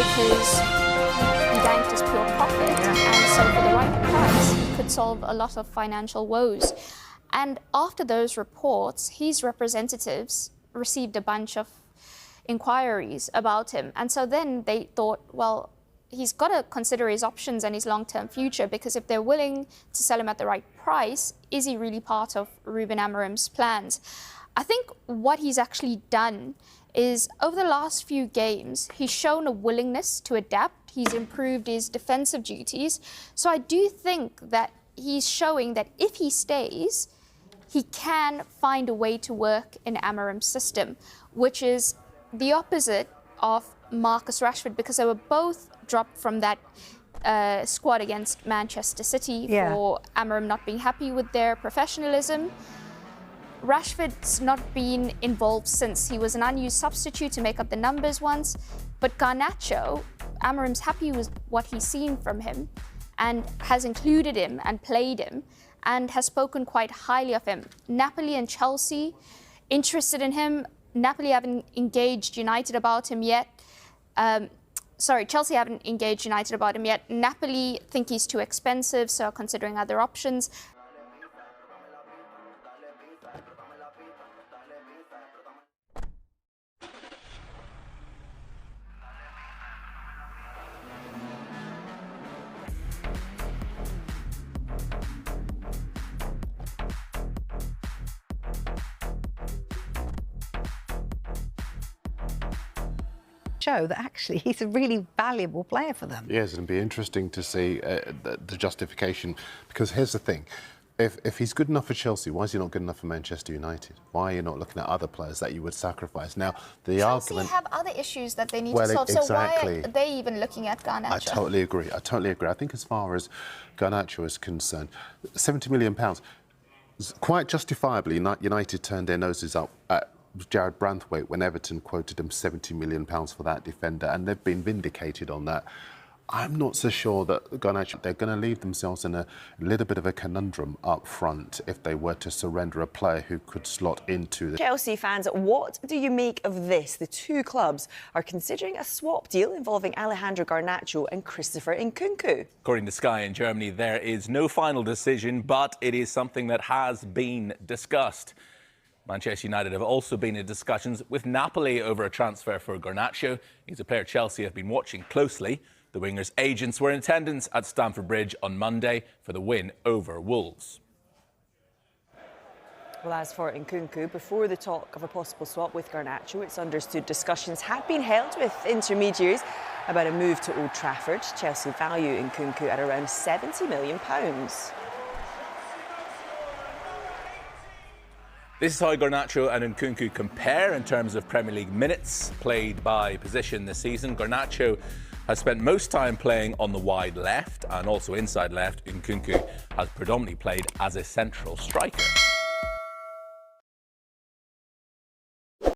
because he banked his pure profit, and so for the right price, he could solve a lot of financial woes. And after those reports, his representatives received a bunch of inquiries about him. And so then they thought, well, he's got to consider his options and his long-term future, because if they're willing to sell him at the right price, is he really part of Ruben Amorim's plans? I think what he's actually done is, over the last few games, he's shown a willingness to adapt. He's improved his defensive duties. So I do think that he's showing that if he stays, he can find a way to work in Amorim's system, which is the opposite of Marcus Rashford, because they were both dropped from that squad against Manchester City for Amorim not being happy with their professionalism. Rashford's not been involved since. He was an unused substitute to make up the numbers once. But Garnacho, Amorim's happy with what he's seen from him and has included him and played him and has spoken quite highly of him. Napoli and Chelsea interested in him. Napoli haven't engaged United about him yet. Chelsea haven't engaged United about him yet. Napoli think he's too expensive, so are considering other options. Show that actually he's a really valuable player for them. Yes, and it'd be interesting to see the justification, because here's the thing. If he's good enough for Chelsea, why is he not good enough for Manchester United? Why are you not looking at other players that you would sacrifice? Now, the Chelsea argument... have other issues that they need to solve, so why are they even looking at Garnacho? I totally agree. I think as far as Garnacho is concerned, £70 million, quite justifiably, United turned their noses up at Jared Branthwaite when Everton quoted him £70 million for that defender, and they've been vindicated on that. I'm not so sure that Garnacho, they're going to leave themselves in a little bit of a conundrum up front if they were to surrender a player who could slot into the... Chelsea fans, what do you make of this? The two clubs are considering a swap deal involving Alejandro Garnacho and Christopher Nkunku. According to Sky in Germany, there is no final decision, but it is something that has been discussed. Manchester United have also been in discussions with Napoli over a transfer for Garnacho. He's a player Chelsea have been watching closely. The winger's agents were in attendance at Stamford Bridge on Monday for the win over Wolves. Well, as for Nkunku, before the talk of a possible swap with Garnacho, it's understood discussions had been held with intermediaries about a move to Old Trafford. Chelsea value Nkunku at around £70 million. This is how Garnacho and Nkunku compare in terms of Premier League minutes played by position this season. Garnacho has spent most time playing on the wide left and also inside left. Nkunku has predominantly played as a central striker.